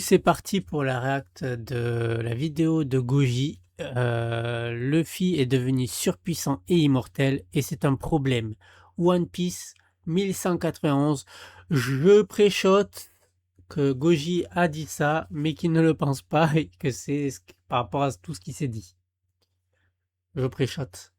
C'est parti pour la réact de la vidéo de Goji. Luffy est devenu surpuissant et immortel et c'est un problème. One Piece 1191. Je préchote que Goji a dit ça, mais qu'il ne le pense pas et que c'est par rapport à tout ce qui s'est dit. Je préchote.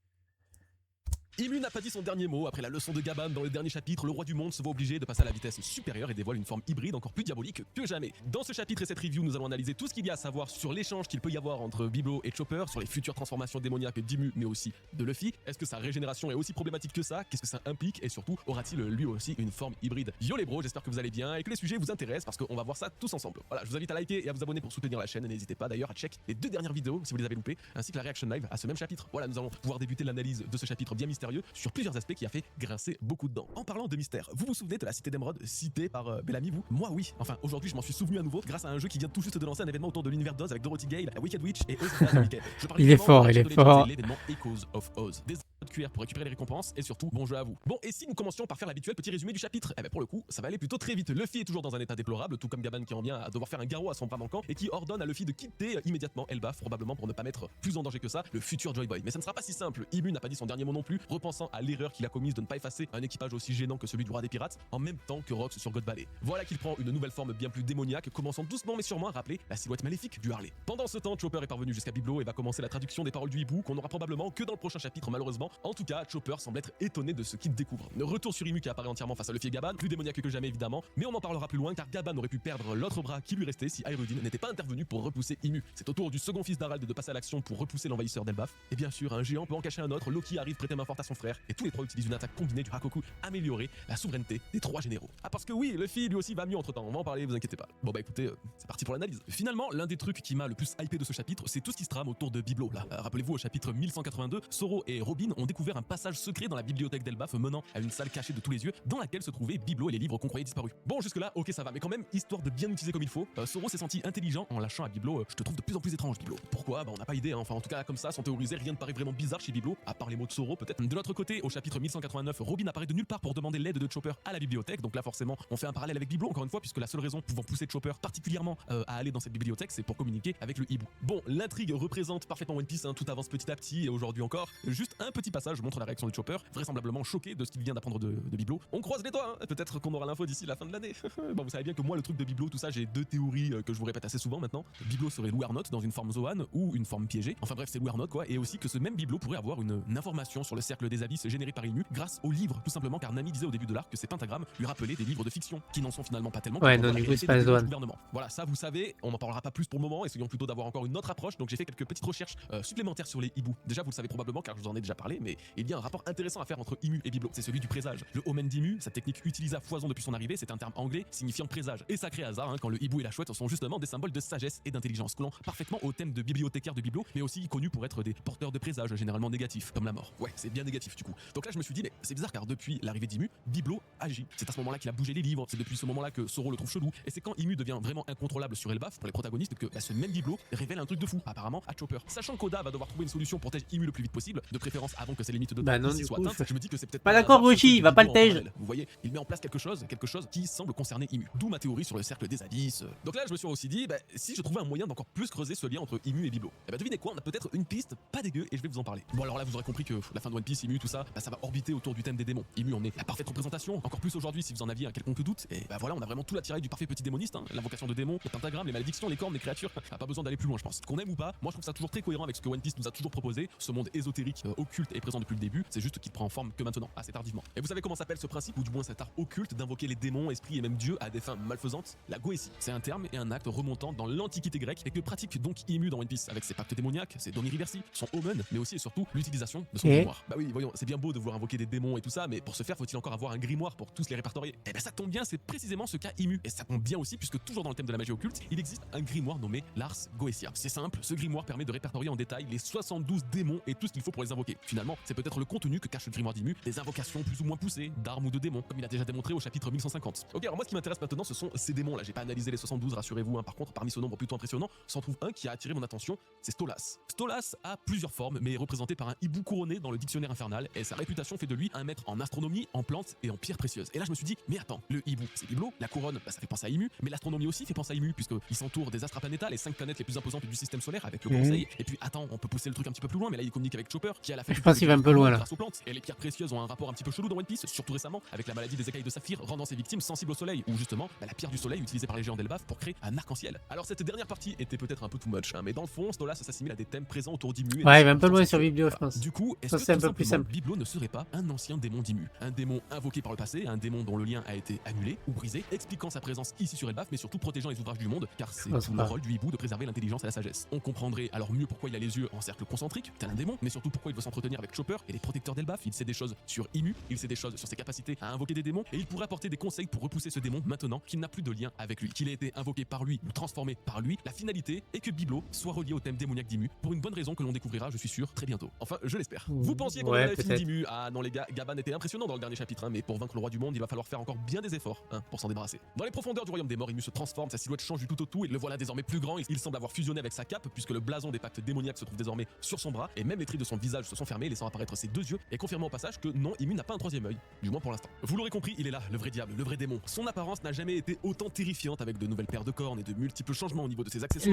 Imu n'a pas dit son dernier mot. Après la leçon de Gaban dans le dernier chapitre, le roi du monde se voit obligé de passer à la vitesse supérieure et dévoile une forme hybride encore plus diabolique que jamais. Dans ce chapitre et cette review, nous allons analyser tout ce qu'il y a à savoir sur l'échange qu'il peut y avoir entre Biblo et Chopper, sur les futures transformations démoniaques d'Imu mais aussi de Luffy. Est-ce que sa régénération est aussi problématique que ça? Qu'est-ce que ça implique? Et surtout, aura-t-il lui aussi une forme hybride? Yo les bros, j'espère que vous allez bien et que les sujets vous intéressent parce qu'on va voir ça tous ensemble. Voilà, je vous invite à liker et à vous abonner pour soutenir la chaîne. N'hésitez pas d'ailleurs à check les deux dernières vidéos si vous les avez loupées, ainsi que la reaction live à ce même chapitre. Voilà, nous allons pouvoir débuter l'analyse de ce chapitre bien mystérieux sur plusieurs aspect qui a fait grincer beaucoup de dents. En parlant de mystère, vous vous souvenez de la cité d'Emeraude citée par Bellamy, vous? Moi oui, enfin aujourd'hui je m'en suis souvenu à nouveau grâce à un jeu qui vient tout juste de lancer un événement autour de l'univers d'Oz avec Dorothy Gale, Wicked Witch et Ozzy Mickey. Il est fort, il est fort. L'événement Echoes of Oz. Des de cuir pour récupérer les récompenses et surtout bon jeu à vous. Bon, et si nous commencions par faire l'habituel petit résumé du chapitre? Eh ben pour le coup, ça va aller plutôt très vite. Luffy est toujours dans un état déplorable, tout comme Gaban qui en vient à devoir faire un garrot à son bras manquant et qui ordonne à Luffy de quitter immédiatement Elbaf, probablement pour ne pas mettre plus en danger que ça le futur Joy Boy. Mais ça ne sera pas si simple. Imu n'a pas dit son dernier mot non plus, repensant à l'erreur qu'il a commise de ne pas effacer un équipage aussi gênant que celui du roi des pirates, en même temps que Rox sur God Valley. Voilà qu'il prend une nouvelle forme bien plus démoniaque, commençant doucement mais sûrement à rappeler la silhouette maléfique du Harley. Pendant ce temps, Chopper est parvenu jusqu'à Biblo et va commencer la traduction des paroles du hibou qu'on aura probablement que dans le prochain chapitre malheureusement. En tout cas, Chopper semble être étonné de ce qu'il découvre. Le retour sur Imu qui apparaît entièrement face à Luffy et Gaban, plus démoniaque que jamais évidemment, mais on en parlera plus loin car Gaban aurait pu perdre l'autre bras qui lui restait si Aerudine n'était pas intervenu pour repousser Imu. C'est au tour du second fils d'Harald de passer à l'action pour repousser l'envahisseur d'Elbaf. Et bien sûr, un géant peut en cacher un autre, Loki arrive prêter main forte à son frère et tous les trois utilisent une attaque combinée du Hakoku améliorer la souveraineté des trois généraux. Ah parce que oui, Luffy lui aussi va mieux entre temps, on va en parler, vous inquiétez pas. Bon bah écoutez, c'est parti pour l'analyse. Finalement, l'un des trucs qui m'a le plus hypé de ce chapitre, c'est tout ce qui se trame autour de Biblo là. Rappelez-vous au chapitre 1182, Zoro et Robin ont découvert un passage secret dans la bibliothèque d'Elbaf menant à une salle cachée de tous les yeux dans laquelle se trouvaient Biblo et les livres qu'on croyait disparus. Bon jusque là, ok ça va, mais quand même, histoire de bien utiliser comme il faut, Zoro s'est senti intelligent en lâchant à Biblo, je te trouve de plus en plus étrange Biblo. Pourquoi? Bah on n'a pas idée, hein. Enfin en tout cas comme ça, sans théoriser, rien ne paraît vraiment bizarre chez Biblo, à part les mots de Zoro peut-être. De l'autre côté, au chapitre 1189, Robin apparaît de nulle part pour demander l'aide de Chopper à la bibliothèque, donc là forcément on fait un parallèle avec Biblo encore une fois puisque la seule raison pouvant pousser Chopper particulièrement à aller dans cette bibliothèque c'est pour communiquer avec le hibou. Bon, l'intrigue représente parfaitement One Piece, hein, tout avance petit à petit et aujourd'hui encore, juste un petit passage montre la réaction de Chopper, vraisemblablement choqué de ce qu'il vient d'apprendre de Biblo. On croise les doigts, hein. Peut-être qu'on aura l'info d'ici la fin de l'année. Bon, vous savez bien que moi le truc de Biblo, tout ça, j'ai deux théories que je vous répète assez souvent maintenant. Biblo serait Lou Arnott dans une forme Zoan ou une forme piégée. Enfin bref, c'est Lou Arnott quoi, et aussi que ce même Biblo pourrait avoir une information sur le cercle des abysses généré par Imu grâce au livre, tout simplement car Nami disait au début de l'arc que ces pentagrammes lui rappelaient des livres de fiction qui n'en sont finalement pas tellement. Ouais, non, du coup, c'est pas le Zoan. gouvernement. Voilà, ça vous savez, on n'en parlera pas plus pour le moment, essayons plutôt d'avoir encore une autre approche. Donc j'ai fait quelques petites recherches supplémentaires sur les hiboux. Déjà, vous le savez probablement car je vous en ai déjà parlé, mais il y a un rapport intéressant à faire entre Imu et Biblo, c'est celui du présage. Le omen d'Imu, cette technique utilisée à foison depuis son arrivée, c'est un terme anglais signifiant présage. Et sacré hasard, hein, quand le hibou et la chouette sont justement des symboles de sagesse et d'intelligence, collant parfaitement au thème de bibliothécaire de Biblo, mais aussi connus pour être des porteurs de présages généralement négatifs, comme la mort. Ouais, c'est bien négatif du coup. Donc là, je me suis dit, mais c'est bizarre car depuis l'arrivée d'Imu, Biblo agit. C'est à ce moment-là qu'il a bougé les livres, c'est depuis ce moment-là que Zoro le trouve chelou, et c'est quand Imu devient vraiment incontrôlable sur Elbaf pour les protagonistes que ce même Biblo révèle un truc de fou, apparemment à Chopper. Sachant qu'Oda va devoir trouver une solution pour tège Imu le plus vite possible, de préférence avant que ses limites de Bah non, temps du soient coup, atteintes, je me dis que c'est peut-être pas d'accord, hasard, Goji, il va pas le Biblo en tège. parallèle. Vous voyez, il met en place quelque chose qui semble concerner Imu. D'où ma théorie sur le cercle des abysses. Donc là, je me suis aussi dit, si je trouvais un moyen d'encore plus creuser ce lien entre Imu et Biblo, et devinez quoi, on a peut-être une piste pas dégueu et je vais vous en parler. Bon alors là, vous aurez compris que la fin de One Piece, Imu, tout ça, ça va orbiter autour du thème des démons. Imu en est la parfaite représentation, encore plus aujourd'hui si vous en aviez un quelconque doute. Et voilà, on a vraiment tout l'attirail du parfait petit démoniste, hein. L'invocation de démons, les pentagrammes, les malédictions, les cornes, les créatures. Pas besoin d'aller plus loin, je pense. Qu'on aime ou pas, moi je trouve ça toujours très cohérent avec ce que One Piece nous a toujours proposé. Ce monde ésotérique, occulte est présent depuis le début. C'est juste qu'il prend forme que maintenant, assez tardivement. Et vous savez comment s'appelle ce principe, ou du moins cet art occulte d'invoquer les démons, esprits et même dieux à des fins malfaisantes? La goétie. C'est un terme et un acte remontant dans l'antiquité grecque et que pratique donc Imu dans One Piece avec ses pactes démoniaques, ses doni reversi, son omen, mais aussi et surtout l'utilisation de son grimoire. Bah oui, voyons, c'est bien beau de vouloir invoquer des démons et tout ça, mais pour ce faire, faut-il encore avoir un grimoire pour tous les répertorier? Et ça tombe bien, c'est précisément ce qu'a Imu. Et ça tombe bien aussi puisque toujours dans le thème de la magie occulte, il existe un grimoire nommé l'Ars Goetia. C'est simple, ce grimoire permet de répertorier en détail les 72 démons et tout ce qu'il faut pour les invoquer. Finalement, finalement, c'est peut-être le contenu que cache le grimoire d'Imu, des invocations plus ou moins poussées, d'armes ou de démons, comme il a déjà démontré au chapitre 1150. Ok, alors moi ce qui m'intéresse maintenant, ce sont ces démons là. J'ai pas analysé les 72, rassurez-vous, hein. Par contre, parmi ce nombre plutôt impressionnant, s'en trouve un qui a attiré mon attention, c'est Stolas. Stolas a plusieurs formes, mais est représenté par un hibou couronné dans le dictionnaire infernal, et sa réputation fait de lui un maître en astronomie, en plantes et en pierres précieuses. Et là je me suis dit, mais attends, le hibou c'est Biblo, la couronne ça fait penser à Imu, mais l'astronomie aussi fait penser à Imu, puisqu'il s'entoure des astres planéta, les 5 planètes les plus imposantes du système solaire avec le conseil. Et puis attends, on peut pousser le truc un petit peu plus loin, mais là il communique avec Chopper, qui a la Je faculté pense qu'il va un peu loin là. grâce aux plantes. Et les pierres précieuses ont un rapport un petit peu chelou dans One Piece, surtout récemment, avec la maladie des écailles de saphir rendant ses victimes sensibles au soleil, ou justement la pierre du soleil utilisée par les géants d'Elbaf pour créer un arc-en-ciel. Alors cette dernière partie était peut-être un peu too much, hein, mais dans le fond, Stolas s'assimile à des thèmes présents autour d'Imu. Ouais, il va un peu loin sur Biblio, je pense. Du coup, est-ce Ça, que c'est un tout peu plus simplement, simple. Biblo ne serait pas un ancien démon d'Imu, un démon invoqué par le passé, un démon dont le lien a été annulé ou brisé, expliquant sa présence ici sur Elbaf, mais surtout protégeant les ouvrages du monde, car c'est tout le rôle du hibou de préserver l'intelligence et la sagesse. On comprendrait alors mieux pourquoi il a les yeux en cercle concentrique, tel un démon, mais surtout pourquoi il veut s'entretenir avec Chopper et les protecteurs d'Elbaf. Il sait des choses sur Imu, il sait des choses sur ses capacités à invoquer des démons, et il pourrait apporter des conseils pour repousser ce démon maintenant qu'il n'a plus de lien avec lui, qu'il a été invoqué par lui ou transformé par lui. La finalité est que Biblo soit relié au thème démoniaque d'Imu, pour une bonne raison que l'on découvrira, je suis sûr, très bientôt. Enfin, je l'espère. Vous pensiez qu'on avait fini d'Imu? Ah non les gars, Gaban était impressionnant dans le dernier chapitre, hein, mais pour vaincre le roi du monde, il va falloir faire encore bien des efforts, hein, pour s'en débarrasser. Dans les profondeurs du royaume des morts, Imu se transforme, sa silhouette change du tout au tout, et le voilà désormais plus grand. Il semble avoir fusionné avec sa cape, puisque le blason des pactes démoniaques se trouve désormais sur son bras, et même les traits de son visage se sont fermés, laissant apparaître ses deux yeux, et confirmant au passage que non, Imu n'a pas un troisième œil, du moins pour l'instant. Vous l'aurez compris, il est là, le vrai diable, le vrai démon. Son apparence n'a jamais été autant terrifiante, avec de nouvelles paires de cornes et de multiples changements au niveau de ses accessoires.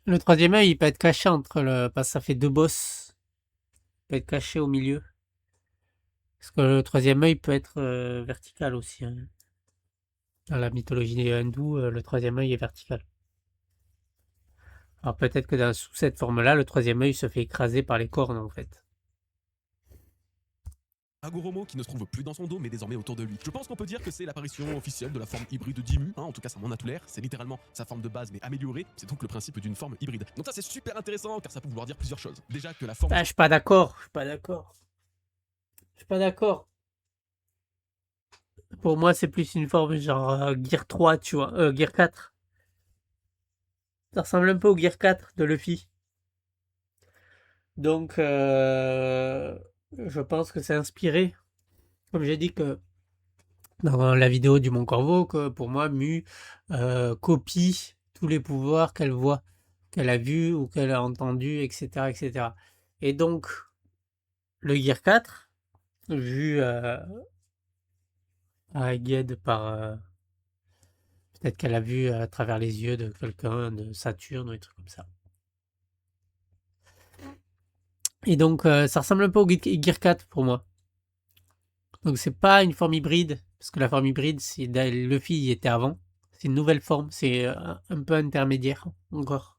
Le troisième œil, il peut être caché entre le... Parce que ça fait deux bosses. Il peut être caché au milieu. Parce que le troisième œil peut être vertical aussi, hein. Dans la mythologie hindoue, le troisième œil est vertical. Alors peut-être que sous cette forme-là, le troisième œil se fait écraser par les cornes en fait. Agoromo qui ne se trouve plus dans son dos mais désormais autour de lui. Je pense qu'on peut dire que c'est l'apparition officielle de la forme hybride d'Imu, hein, en tout cas ça m'en a tout l'air, c'est littéralement sa forme de base mais améliorée, c'est donc le principe d'une forme hybride. Donc ça c'est super intéressant car ça peut vouloir dire plusieurs choses. Déjà que la forme... Ah, je suis pas d'accord, je suis pas d'accord. Je suis pas d'accord. Pour moi c'est plus une forme genre Gear 3, tu vois, Gear 4. Ça ressemble un peu au Gear 4 de Luffy. Donc je pense que c'est inspiré. Comme j'ai dit que dans la vidéo du Mont Corvo, que pour moi, Mu copie tous les pouvoirs qu'elle voit, qu'elle a vus ou qu'elle a entendus, etc., etc. Et donc, le Gear 4, vu à Gued par... peut-être qu'elle a vu à travers les yeux de quelqu'un, de Saturne ou des trucs comme ça. Et donc, ça ressemble un peu au Gear 4 pour moi. Donc, c'est pas une forme hybride, parce que la forme hybride, c'est Luffy y était avant. C'est une nouvelle forme, c'est un peu intermédiaire encore.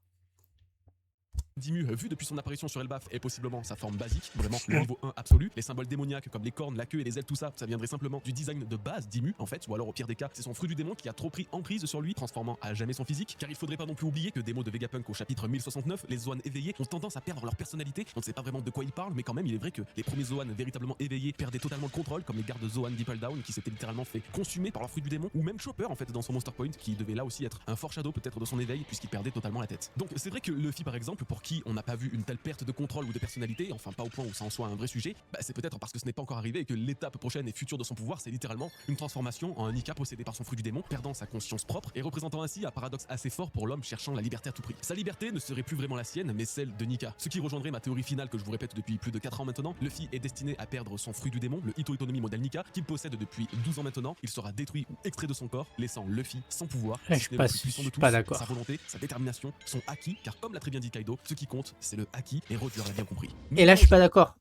d'Imu vu depuis son apparition sur Elbaf est possiblement sa forme basique, vraiment le niveau 1 absolu. Les symboles démoniaques comme les cornes, la queue et les ailes, tout ça, ça viendrait simplement du design de base d'Imu en fait, ou alors au pire des cas, c'est son fruit du démon qui a trop pris emprise sur lui, transformant à jamais son physique. Car il faudrait pas non plus oublier que des mots de Vegapunk au chapitre 1069, les Zoan éveillés ont tendance à perdre leur personnalité. On ne sait pas vraiment de quoi ils parlent, mais quand même il est vrai que les premiers Zoan véritablement éveillés perdaient totalement le contrôle, comme les gardes Zoan Deeple Down qui s'étaient littéralement fait consumer par leur fruit du démon, ou même Chopper en fait dans son Monster Point qui devait là aussi être un foreshadow peut-être de son éveil puisqu'il perdait totalement la tête. Donc c'est vrai que Luffy par exemple, pour qui on n'a pas vu une telle perte de contrôle ou de personnalité, enfin pas au point où ça en soit un vrai sujet, c'est peut-être parce que ce n'est pas encore arrivé et que l'étape prochaine et future de son pouvoir, c'est littéralement une transformation en un Nika possédé par son fruit du démon, perdant sa conscience propre et représentant ainsi un paradoxe assez fort pour l'homme cherchant la liberté à tout prix. Sa liberté ne serait plus vraiment la sienne, mais celle de Nika. Ce qui rejoindrait ma théorie finale que je vous répète depuis plus de 4 ans maintenant. Luffy est destiné à perdre son fruit du démon, le Ito Itonomi modèle Nika, qu'il possède depuis 12 ans maintenant. Il sera détruit ou extrait de son corps, laissant Luffy sans pouvoir, Je si suis ce n'est pas, le plus puissant de tous, pas d'accord. sa volonté, sa détermination, son haki, car comme l'a très bien dit Kaido, ce qui compte, c'est le haki, et Roger l'a bien compris. Et là, je suis pas d'accord.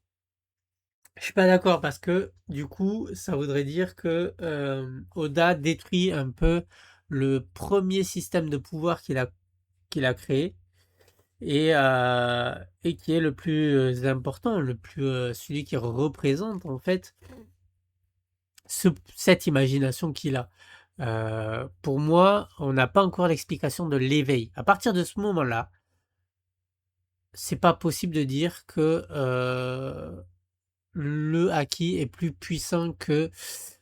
Je suis pas d'accord parce que du coup, ça voudrait dire que Oda détruit un peu le premier système de pouvoir qu'il a créé et qui est le plus important, le plus celui qui représente en fait cette imagination qu'il a. Pour moi, on n'a pas encore l'explication de l'éveil. À partir de ce moment-là, c'est pas possible de dire que le haki est plus puissant que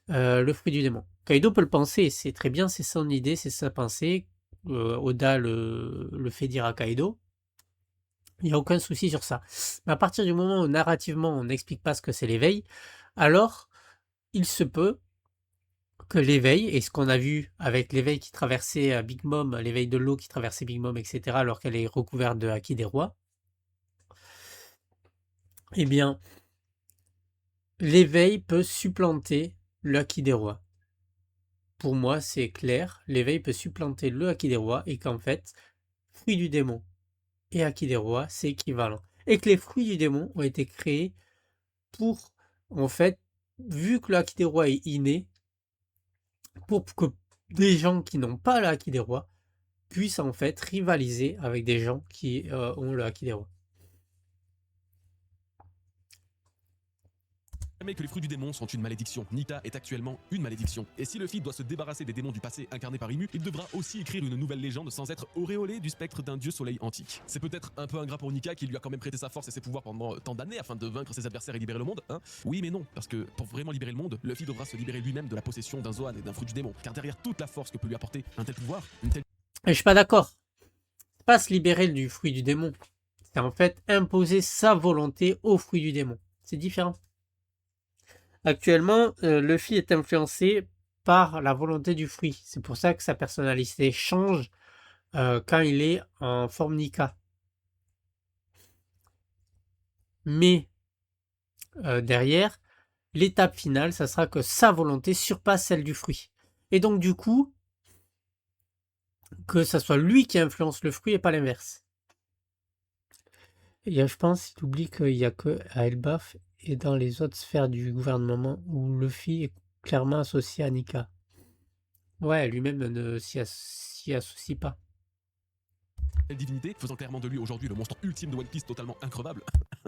le fruit du démon. Kaido peut le penser, c'est très bien, c'est son idée, c'est sa pensée. Oda le fait dire à Kaido. Il y a aucun souci sur ça. Mais à partir du moment où narrativement on n'explique pas ce que c'est l'éveil, alors il se peut que l'éveil, et ce qu'on a vu avec l'éveil qui traversait Big Mom, l'éveil de l'eau qui traversait Big Mom, etc., alors qu'elle est recouverte de Haki des rois, eh bien, l'éveil peut supplanter le Haki des rois. Pour moi, c'est clair, l'éveil peut supplanter le Haki des rois, et qu'en fait, fruit du démon et Haki des rois, c'est équivalent. Et que les fruits du démon ont été créés pour, en fait, vu que le Haki des rois est inné, pour que des gens qui n'ont pas le Haki des rois puissent en fait rivaliser avec des gens qui ont le Haki des rois. Mais que les fruits du démon sont une malédiction. Nika est actuellement une malédiction. Et si Luffy doit se débarrasser des démons du passé incarnés par Imu, il devra aussi écrire une nouvelle légende sans être auréolé du spectre d'un dieu soleil antique. C'est peut-être un peu ingrat pour Nika qui lui a quand même prêté sa force et ses pouvoirs pendant tant d'années afin de vaincre ses adversaires et libérer le monde, hein. Oui mais non, parce que pour vraiment libérer le monde, Luffy devra se libérer lui-même de la possession d'un Zoan et d'un fruit du démon. Car derrière toute la force que peut lui apporter un tel pouvoir, une telle... Et je suis pas d'accord. C'est pas se libérer du fruit du démon. C'est en fait imposer sa volonté au fruit du démon. C'est différent. Actuellement, Luffy est influencé par la volonté du fruit. C'est pour ça que sa personnalité change quand il est en forme Nika. Mais derrière, l'étape finale, ça sera que sa volonté surpasse celle du fruit. Et donc du coup, que ça soit lui qui influence le fruit et pas l'inverse. Je pense qu'il oublie qu'il n'y a que à Elbaf et dans les autres sphères du gouvernement où Luffy est clairement associé à Nika. Ouais, lui-même ne s'y associe pas. divinité, faisant clairement de lui aujourd'hui le monstre ultime de One Piece totalement increvable.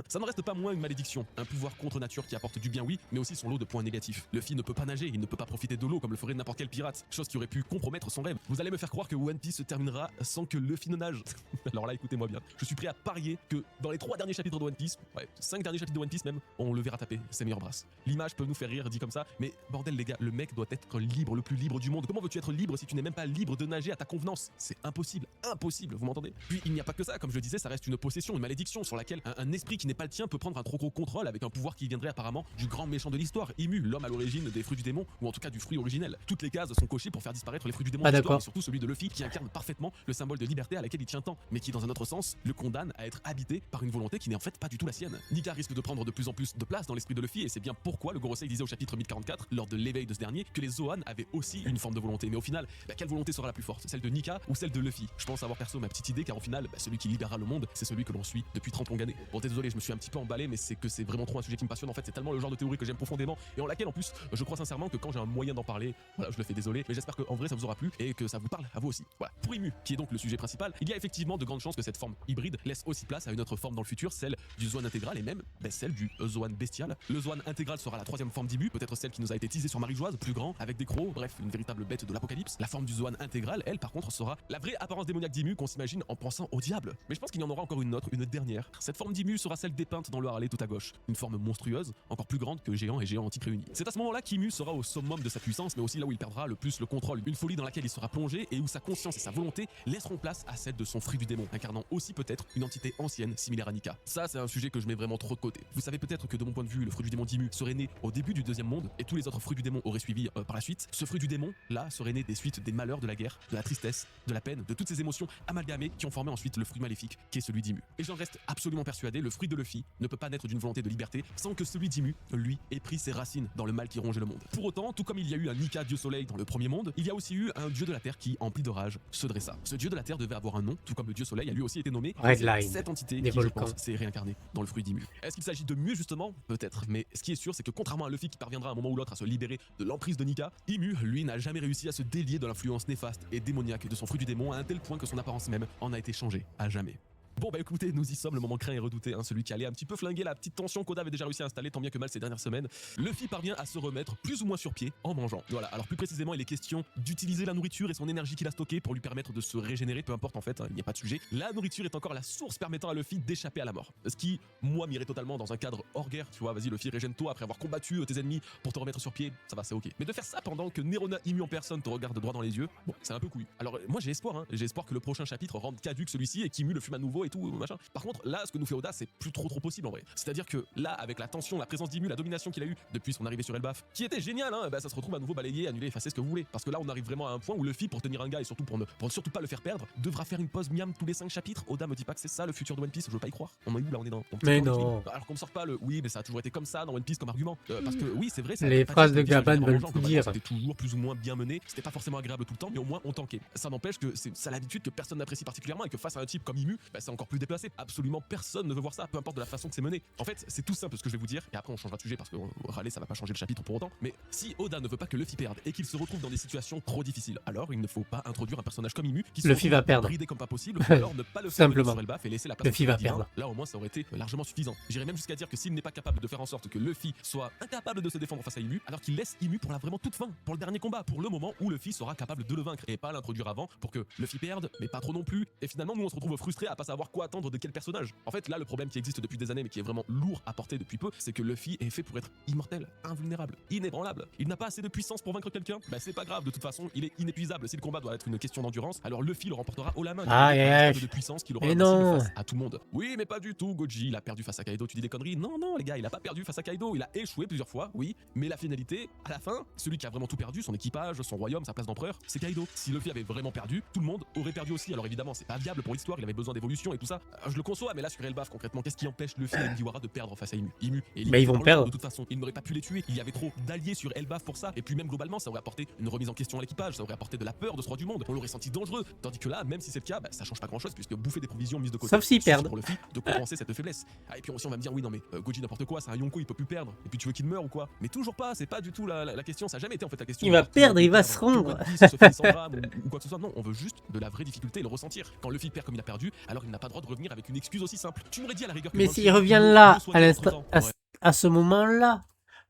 Ça ne reste pas moins une malédiction, un pouvoir contre nature qui apporte du bien oui, mais aussi son lot de points négatifs. Luffy ne peut pas nager, il ne peut pas profiter de l'eau comme le ferait n'importe quel pirate, chose qui aurait pu compromettre son rêve. Vous allez me faire croire que One Piece se terminera sans que Luffy ne nage. Alors là écoutez-moi bien, je suis prêt à parier que dans les 3 derniers chapitres de One Piece, 5 derniers chapitres de One Piece même, on le verra taper ses meilleures brasses. L'image peut nous faire rire dit comme ça, mais bordel les gars, le mec doit être libre, le plus libre du monde. Comment veux-tu être libre si tu n'es même pas libre de nager à ta convenance? C'est impossible, impossible, vous m'entendez? Puis il n'y a pas que ça, comme je disais, ça reste une possession, une malédiction sur laquelle un esprit qui n'est pas le tien peut prendre un trop gros contrôle avec un pouvoir qui viendrait apparemment du grand méchant de l'histoire, Imu, l'homme à l'origine des fruits du démon, ou en tout cas du fruit originel. Toutes les cases sont cochées pour faire disparaître les fruits du démon de l'histoire, et surtout celui de Luffy qui incarne parfaitement le symbole de liberté à laquelle il tient tant, mais qui dans un autre sens le condamne à être habité par une volonté qui n'est en fait pas du tout la sienne. Nika risque de prendre de plus en plus de place dans l'esprit de Luffy, et c'est bien pourquoi le Gorosei disait au chapitre 1044, lors de l'éveil de ce dernier, que les Zoan avaient aussi une forme de volonté. Mais au final, quelle volonté sera la plus forte? Celle de Nika ou celle de Luffy? Je pense avoir perso ma petite idée, car au final, celui qui libérera le monde, c'est celui que l'on suit depuis 30 longues années. Bon, désolé, je me suis un petit peu emballé, mais c'est que c'est vraiment trop un sujet qui me passionne. En fait, c'est tellement le genre de théorie que j'aime profondément et en laquelle en plus, je crois sincèrement que quand j'ai un moyen d'en parler, voilà, je le fais, désolé, mais j'espère qu'en vrai ça vous aura plu et que ça vous parle à vous aussi. Voilà. Pour Imu, qui est donc le sujet principal, il y a effectivement de grandes chances que cette forme hybride laisse aussi place à une autre forme dans le futur, celle du Zoan intégral et même celle du Zoan bestial. Le Zoan intégral sera la 3e forme d'Imu, peut-être celle qui nous a été teasée sur Marie-Joise, plus grand, avec des crocs, bref, une véritable bête de l'apocalypse. La forme du Zoan intégral, elle, par contre, sera la vraie apparence démoniaque d'Imu qu'on s'imagine en pensant au diable. Mais je pense qu'il y en aura encore une autre, une dernière. Cette forme d'Imu sera celle dépeinte dans le Harley tout à gauche. Une forme monstrueuse, encore plus grande que Géant et Géant Antique réunis. C'est à ce moment-là qu'Imu sera au summum de sa puissance, mais aussi là où il perdra le plus le contrôle. Une folie dans laquelle il sera plongé et où sa conscience et sa volonté laisseront place à celle de son fruit du démon, incarnant aussi peut-être une entité ancienne similaire à Nika. Ça, c'est un sujet que je mets vraiment trop de côté. Vous savez peut-être que de mon point de vue, le fruit du démon d'Imu serait né au début du 2e monde et tous les autres fruits du démon auraient suivi par la suite. Ce fruit du démon, là, serait né des suites des malheurs de la guerre, de la tristesse, de la peine, de toutes ces émotions amalgamées qui ont formé ensuite le fruit maléfique qui est celui d'Imu. Et j'en reste absolument persuadé, le fruit de Luffy ne peut pas naître d'une volonté de liberté sans que celui d'Imu, lui, ait pris ses racines dans le mal qui ronge le monde. Pour autant, tout comme il y a eu un Nika dieu soleil dans le premier monde, il y a aussi eu un dieu de la terre qui, empli de rage, se dressa. Ce dieu de la terre devait avoir un nom, tout comme le dieu soleil a lui aussi été nommé. Redline, cette entité qui, je pense, s'est réincarnée dans le fruit d'Imu. Est-ce qu'il s'agit de mieux justement? Peut-être, mais ce qui est sûr, c'est que contrairement à Luffy qui parviendra à un moment ou l'autre à se libérer de l'emprise de Nika, Imu, lui, n'a jamais réussi à se délier de l'influence néfaste et démoniaque de son fruit du démon à un tel point que son apparence même en a été changée à jamais. Bon bah écoutez, nous y sommes, le moment craint et redouté, hein, celui qui allait un petit peu flinguer la petite tension qu'Oda avait déjà réussi à installer tant bien que mal ces dernières semaines. Luffy parvient à se remettre plus ou moins sur pied en mangeant. Voilà, alors plus précisément il est question d'utiliser la nourriture et son énergie qu'il a stockée pour lui permettre de se régénérer, peu importe en fait, hein, il n'y a pas de sujet. La nourriture est encore la source permettant à Luffy d'échapper à la mort. Ce qui, moi, m'irait totalement dans un cadre hors guerre, tu vois, vas-y Luffy, régène-toi après avoir combattu tes ennemis pour te remettre sur pied, ça va, c'est ok. Mais de faire ça pendant que Nerona Imu en personne te regarde droit dans les yeux, bon, c'est un peu couillu. Alors moi j'ai espoir que le prochain chapitre rende caduque celui-ci et qu'Imu le fume à nouveau et tout, machin. Par contre, là, ce que nous fait Oda, c'est plus trop possible en vrai. C'est-à-dire que là, avec la tension, la présence d'Imu, la domination qu'il a eu depuis son arrivée sur Elbaf, qui était génial, hein, bah, ça se retrouve à nouveau balayé, annulé, effacé, ce que vous voulez. Parce que là, on arrive vraiment à un point où Luffy, pour tenir un gars et surtout pour surtout pas le faire perdre, devra faire une pause miam tous les 5 chapitres. Oda me dit pas que c'est ça le futur de One Piece, je veux pas y croire. On est où là? On est dans petit Mais One Piece. non. Alors qu'on me sort pas le oui, mais ça a toujours été comme ça dans One Piece comme argument. Parce que oui, c'est vrai, ça Les pas phrases dit de que One Piece Gaban devenait veulent arrangeant, tout globalement, dire. c'était toujours plus ou moins bien mené. C'était pas forcément agréable tout le temps, mais au moins on tankait. Ça n'empêche que c'est l'habitude que personne n'apprécie particulièrement et que face à un type comme Imu, bah, c'est encore plus déplacé. Absolument personne ne veut voir ça, peu importe de la façon que c'est mené. En fait, c'est tout simple ce que je vais vous dire, et après on changera de sujet parce que râler ça va pas changer le chapitre pour autant. Mais si Oda ne veut pas que Luffy perde et qu'il se retrouve dans des situations trop difficiles, alors il ne faut pas introduire un personnage comme Imu qui se Luffy va retrouve perdre. bridé comme pas possible, ou alors ne pas le faire venir Simplement. sur Elbaf et laisser la place Luffy va au divin. perdre. Là au moins ça aurait été largement suffisant. J'irais même jusqu'à dire que s'il n'est pas capable de faire en sorte que Luffy soit incapable de se défendre face à Imu, alors qu'il laisse Imu pour la vraiment toute fin, pour le dernier combat, pour le moment où Luffy sera capable de le vaincre et pas l'introduire avant pour que Luffy perde, mais pas trop non plus. Et finalement, nous on se retrouve frustrés à pas savoir quoi attendre de quel personnage. En fait, là, le problème qui existe depuis des années, mais qui est vraiment lourd à porter depuis peu, c'est que Luffy est fait pour être immortel, invulnérable, inébranlable. Il n'a pas assez de puissance pour vaincre quelqu'un. Bah c'est pas grave, de toute façon, il est inépuisable. Si le combat doit être une question d'endurance, alors Luffy le remportera haut la main. Aïe, Il a un aïe, stade de puissance qu'il aura mais invincible non. face à tout le monde. Oui, mais pas du tout. Goji, il a perdu face à Kaido. Tu dis des conneries? Non, non, les gars, il a pas perdu face à Kaido. Il a échoué plusieurs fois, oui. Mais la finalité, à la fin, celui qui a vraiment tout perdu, son équipage, son royaume, sa place d'empereur, c'est Kaido. Si Luffy avait vraiment perdu, tout le monde aurait perdu aussi. Alors évidemment, c'est pas viable pour l'histoire, il avait besoin d'évolution et tout ça. Je le conçois, mais là sur Elbaf, concrètement, qu'est-ce qui empêche Luffy et Mugiwara de perdre face à Imu et Mais ils vont perdre. de toute façon, ils n'auraient pas pu les tuer. Il y avait trop d'alliés sur Elbaf pour ça. Et puis même globalement, ça aurait apporté une remise en question à l'équipage, ça aurait apporté de la peur de ce roi du monde. On l'aurait senti dangereux. Tandis que là, même si c'est le cas, bah, ça change pas grand-chose puisque bouffer des provisions mises de côté. Sauf s'ils suffit perdent. pour Luffy de compenser cette faiblesse. Ah, et puis aussi on va me dire oui non mais Goji n'importe quoi, c'est un Yonko, il peut plus perdre. Et puis tu veux qu'il meure ou quoi? Mais toujours pas, c'est pas du tout la question. Ça a jamais été en fait la question. Il va perdre, il va se rendre. Ou quoi que ce soit. Non, on veut juste de la vraie difficulté et le ressentir. Quand Luffy perd comme il a perdu, alors il n'a pas le droit de revenir avec une excuse aussi simple. Tu m'aurais dit à la rigueur que Mais One s'il Piece revient le là, soignait à l'instant, entre-temps. Ouais. à ce moment-là,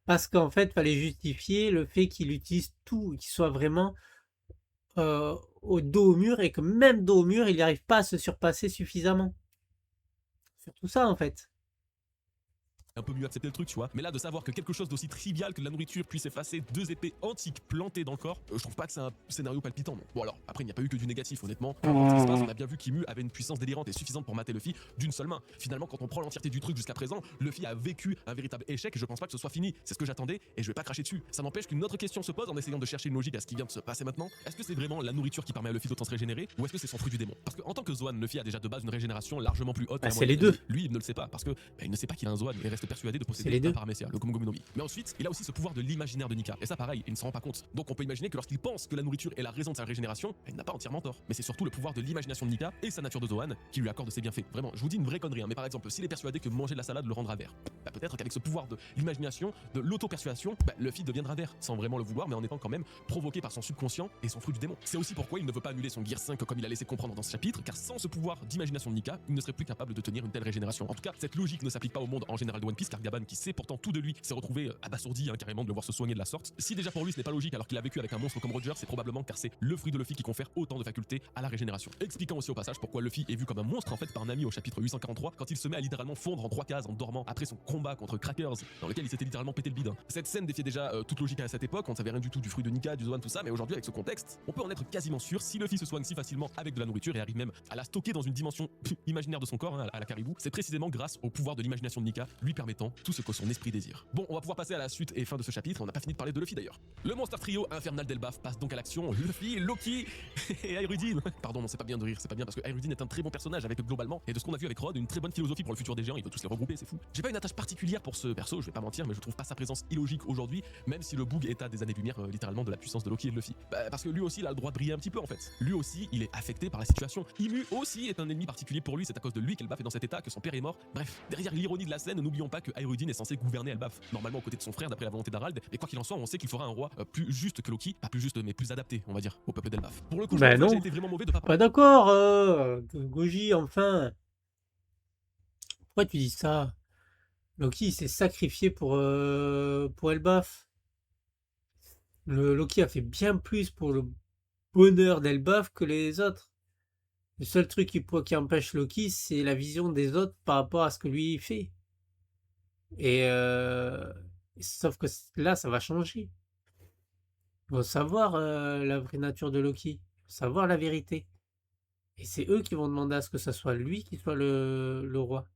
parce qu'en fait, fallait justifier le fait qu'il utilise tout, qu'il soit vraiment au dos au mur et que même dos au mur, il n'arrive pas à se surpasser suffisamment. Surtout ça, en fait. Un peu mieux accepter le truc, tu vois. Mais là, de savoir que quelque chose d'aussi trivial que de la nourriture puisse effacer 2 épées antiques plantées dans le corps, je trouve pas que c'est un scénario palpitant. Non. Bon alors, après il n'y a pas eu que du négatif, honnêtement. Ce qui se passe, on a bien vu qu'Imu avait une puissance délirante et suffisante pour mater Luffy d'une seule main. Finalement, quand on prend l'entièreté du truc jusqu'à présent, Luffy a vécu un véritable échec et je pense pas que ce soit fini. C'est ce que j'attendais et je vais pas cracher dessus. Ça n'empêche qu'une autre question se pose en essayant de chercher une logique à ce qui vient de se passer maintenant. Est-ce que c'est vraiment la nourriture qui permet à Luffy d'autant se régénérer ou est-ce que c'est son fruit du démon? Parce que en tant que Zoan, Luffy a déjà de base une régénération largement plus haute. Bah, c'est les deux. Lui, il ne le sait pas parce que il ne sait pas qu'il a un Zoan et reste persuadé de posséder les deux. un Paramecia, le Gomu Gomu no Mi. Mais ensuite, il a aussi ce pouvoir de l'imaginaire de Nika. Et ça, pareil, il ne s'en rend pas compte. Donc on peut imaginer que lorsqu'il pense que la nourriture est la raison de sa régénération, il n'a pas entièrement tort. Mais c'est surtout le pouvoir de l'imagination de Nika et sa nature de Zoan qui lui accorde ses bienfaits. Vraiment, je vous dis une vraie connerie, hein, mais par exemple, s'il est persuadé que manger de la salade le rendra vert, bah peut-être qu'avec ce pouvoir de l'imagination, de l'auto-persuasion, bah, Luffy deviendra vert, sans vraiment le vouloir, mais en étant quand même provoqué par son subconscient et son fruit du démon. C'est aussi pourquoi il ne veut pas annuler son Gear 5 comme il a laissé comprendre dans ce chapitre, car sans ce pouvoir d'imagination de Nika, il ne serait plus capable de tenir une telle régénération. En tout cas, cette logique ne s'applique pas au monde en général de One Piece, car Gaban, qui sait pourtant tout de lui, s'est retrouvé abasourdi carrément de le voir se soigner de la sorte. Si déjà pour lui ce n'est pas logique alors qu'il a vécu avec un monstre comme Roger, c'est probablement car c'est le fruit de Luffy qui confère autant de facultés à la régénération. Expliquant aussi au passage pourquoi Luffy est vu comme un monstre en fait par Nami au chapitre 843 quand il se met à littéralement fondre en 3 cases en dormant après son combat contre Crackers dans lequel il s'était littéralement pété le bide. Cette scène défiait déjà toute logique à cette époque, on ne savait rien du tout du fruit de Nika, du Zoan, tout ça, mais aujourd'hui avec ce contexte, on peut en être quasiment sûr. Si Luffy se soigne si facilement avec de la nourriture et arrive même à la stocker dans une dimension imaginaire de son corps, hein, à la Caribou, c'est précisément grâce au pouvoir de l'imagination de Nika lui permettant tout ce que son esprit désire. Bon, on va pouvoir passer à la suite et fin de ce chapitre, on n'a pas fini de parler de Luffy d'ailleurs. Le Monster Trio infernal d'Elbaf passe donc à l'action. Luffy, Loki et Airudine. Pardon, non, c'est pas bien de rire, c'est pas bien parce que Airudine est un très bon personnage avec globalement, et de ce qu'on a vu avec Rod, une très bonne philosophie pour le futur des géants, il veut tous les regrouper, c'est fou. J'ai pas une attache particulière pour ce perso, je vais pas mentir, mais je trouve pas sa présence illogique aujourd'hui, même si le Boog est à des années-lumière littéralement de la puissance de Loki et de Luffy. Bah, parce que lui aussi il a le droit de briller un petit peu en fait. Lui aussi, il est affecté par la situation. Imu aussi est un ennemi particulier pour lui, c'est à cause de lui qu'Elbaf est dans cet état, que son père est mort. Bref, derrière l'ironie de la scène, n'oublions pas que Airudine est censé gouverner Elbaf, normalement aux côtés de son frère d'après la volonté d'Harald, et quoi qu'il en soit, on sait qu'il fera un roi plus juste que Loki, pas plus juste mais plus adapté, on va dire, au peuple d'Elbaf. Pour le coup, Ben non. j'ai été vraiment mauvais de pas Pas d'accord, Goji, enfin. Pourquoi tu dis ça? Loki il s'est sacrifié pour Elbaf. Loki a fait bien plus pour le bonheur d'Elbaf que les autres. Le seul truc qui empêche Loki, c'est la vision des autres par rapport à ce que lui il fait. Et sauf que là, ça va changer. Il faut savoir la vraie nature de Loki. Il faut savoir la vérité. Et c'est eux qui vont demander à ce que ça soit lui qui soit le roi.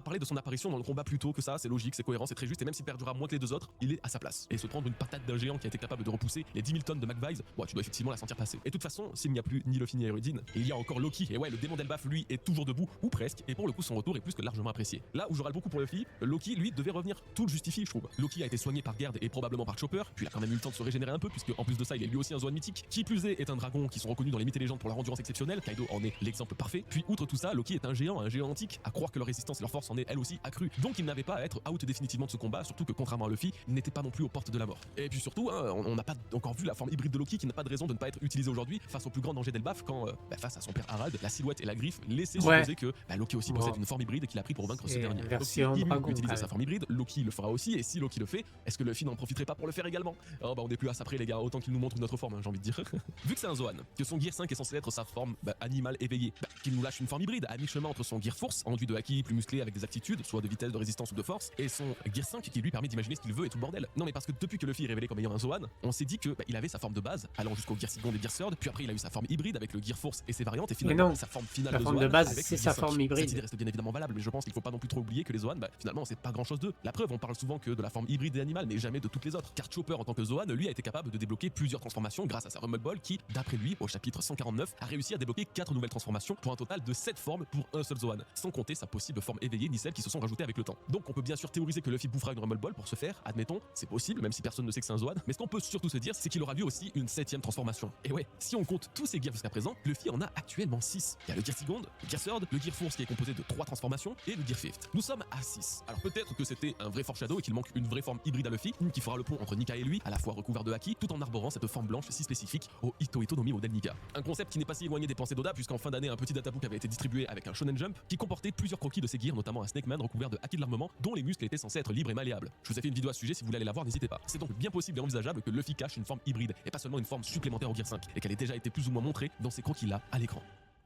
Parler de son apparition dans le combat plus tôt que ça, c'est logique, c'est cohérent, c'est très juste, et même s'il perdura moins que les deux autres, il est à sa place. Et se prendre une patate d'un géant qui a été capable de repousser les 10 000 tonnes de McVise, bon, tu dois effectivement la sentir passer. Et de toute façon, s'il n'y a plus ni Luffy ni Aerudine, il y a encore Loki, et ouais, le démon d'Elbaf, lui, est toujours debout, ou presque, et pour le coup, son retour est plus que largement apprécié. Là où je râle beaucoup pour Luffy, Loki, lui, devait revenir tout le justifié, je trouve. Loki a été soigné par Gerd et probablement par Chopper, puis il a quand même eu le temps de se régénérer un peu, puisque en plus de ça, il est lui aussi un Zoan mythique. Qui plus est un dragon qui sont reconnus dans les mythes et légendes pour leur endurance exceptionnelle, Kaido en est l'exemple parfait. Puis outre tout ça, Loki est un géant antique, à croire que leur résistance et leur force en est elle aussi accrue. Donc il n'avait pas à être out définitivement de ce combat, surtout que contrairement à Luffy, il n'était pas non plus aux portes de la mort. Et puis surtout, hein, on n'a pas encore vu la forme hybride de Loki qui n'a pas de raison de ne pas être utilisée aujourd'hui face au plus grand danger d'Elbaf quand, face à son père Harald, la silhouette et la griffe laissaient supposer que Loki aussi possède une forme hybride qu'il a pris pour vaincre ce dernier. Donc si Ymue utilise sa forme hybride, Loki le fera aussi, et si Loki le fait, est-ce que Luffy n'en profiterait pas pour le faire également? Oh bah on est plus à ça près les gars, autant qu'il nous montre une autre forme, hein, j'ai envie de dire. Vu que c'est un Zoan, que son Gear 5 est censé être sa forme animale éveillée, qu'il nous lâche une forme hybride à mi-chemin entre son Gear Force, enduit de haki plus musclé avec des aptitudes, soit de vitesse, de résistance ou de force, et son Gear 5 qui lui permet d'imaginer ce qu'il veut et tout le bordel. Non mais parce que depuis que Luffy est révélé comme ayant un Zoan, on s'est dit que il avait sa forme de base, allant jusqu'au Gear Second et Gear Third, puis après il a eu sa forme hybride avec le Gear Force et ses variantes, et finalement sa forme finale la de forme Zoan de base avec c'est le sa Gear 5. forme hybride. Cette idée reste bien évidemment valable, mais je pense qu'il faut pas non plus trop oublier que les Zoan, finalement c'est pas grand chose d'eux. La preuve, on parle souvent que de la forme hybride et animale, mais jamais de toutes les autres. Car Chopper en tant que Zoan, lui a été capable de débloquer plusieurs transformations grâce à sa Rumble Ball qui, d'après lui, au chapitre 149, a réussi à débloquer 4 nouvelles transformations pour un total de 7 formes pour un seul Zoan, sans compter sa possible forme éveillée ni celles qui se sont rajoutées avec le temps. Donc on peut bien sûr théoriser que Luffy bouffera une Rumble Ball pour se faire, admettons, c'est possible, même si personne ne sait que c'est un Zoan, mais ce qu'on peut surtout se dire, c'est qu'il aura vu aussi une 7ème transformation. Et ouais, si on compte tous ses gears jusqu'à présent, Luffy en a actuellement 6. Il y a le Gear Second, le Gear Third, le Gear Force qui est composé de 3 transformations, et le Gear Fifth. Nous sommes à 6. Alors peut-être que c'était un vrai foreshadow et qu'il manque une vraie forme hybride à Luffy, qui fera le pont entre Nika et lui, à la fois recouvert de haki, tout en arborant cette forme blanche si spécifique au Ito Itonomi modèle Nika. Un concept qui n'est pas si éloigné des pensées d'Oda, puisqu'en fin d'année, un petit databook avait été distribué avec un Shonen Jump qui comportait plusieurs croquis de ses gears, notamment un Snake Man recouvert de haki de l'armement, dont les muscles étaient censés être libres et malléables. Je vous ai fait une vidéo à ce sujet, si vous voulez aller la voir, n'hésitez pas. C'est donc bien possible et envisageable que Luffy cache une forme hybride et pas seulement une forme supplémentaire au Gear 5, et qu'elle ait déjà été plus ou moins montrée dans ces croquis-là à l'écran.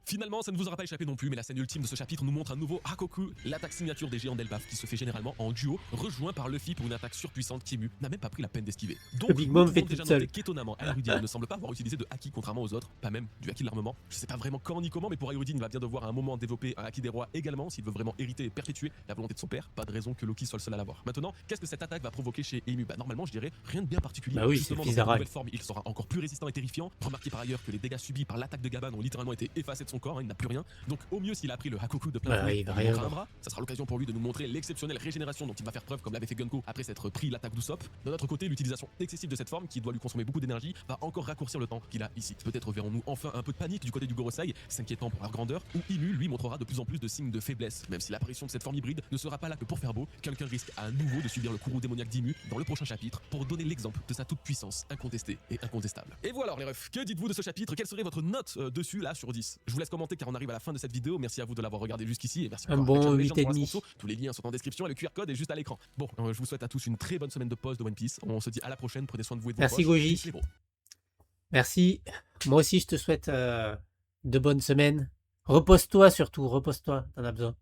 Finalement, ça ne vous aura pas échappé non plus, mais la scène ultime de ce chapitre nous montre un nouveau Hakoku, l'attaque signature des géants d'Elbaf qui se fait généralement en duo, rejoint par Luffy pour une attaque surpuissante qu'Ymue n'a même pas pris la peine d'esquiver. Donc, Big Mom nous fait pouvons déjà toute seule. noter qu'étonnamment, Aerudine ne semble pas avoir utilisé de haki contrairement aux autres, pas même du haki de l'armement. Je sais pas vraiment quand ni comment, mais pour Aerudine, il va bien devoir à un moment développer un haki des rois également s'il veut vraiment hériter et perpétuer la volonté de son père. Pas de raison que Loki soit le seul à l'avoir. Maintenant, qu'est-ce que cette attaque va provoquer chez Ymue? Normalement, je dirais rien de bien particulier. Bah oui, Justement, c'est dans sa Kizarak. nouvelle forme, il sera encore plus résistant et terrifiant. Remarquez par ailleurs que les dégâts subis par l'attaque de Gaban ont littéralement été effacés de son corps, il n'a plus rien. Donc au mieux, s'il a appris le Hakoku de plein fouet, il va on rien lui montrera un avoir. bras, ça sera l'occasion pour lui de nous montrer l'exceptionnelle régénération dont il va faire preuve comme l'avait fait Gunko après s'être pris l'attaque d'Usopp. De notre côté, l'utilisation excessive de cette forme, qui doit lui consommer beaucoup d'énergie, va encore raccourcir le temps qu'il a ici. Peut-être verrons-nous enfin un peu de panique du côté du Gorosei, s'inquiétant pour leur grandeur, où Ymue lui montrera de plus en plus de signes de faiblesse. Même si l'apparition de cette forme hybride ne sera pas là que pour faire beau, quelqu'un risque à nouveau de subir le courroux démoniaque d'Ymue dans le prochain chapitre pour donner l'exemple de sa toute puissance incontestée et incontestable. Et voilà alors les refs, que dites-vous de ce chapitre? Quelle serait votre note dessus là sur 10? Je vous laisse commenter car on arrive à la fin de cette vidéo. Merci à vous de l'avoir regardé jusqu'ici et merci Un encore à bon Legend pour la 8,5. sponsor. Tous les liens sont en description et le QR code est juste à l'écran. Bon, je vous souhaite à tous une très bonne semaine de pause de One Piece. On se dit à la prochaine, prenez soin de vous et de vos Merci, proches. Goji. Peace, les bros. Merci. Moi aussi, je te souhaite de bonnes semaines. Repose-toi surtout, repose-toi, t'en as besoin.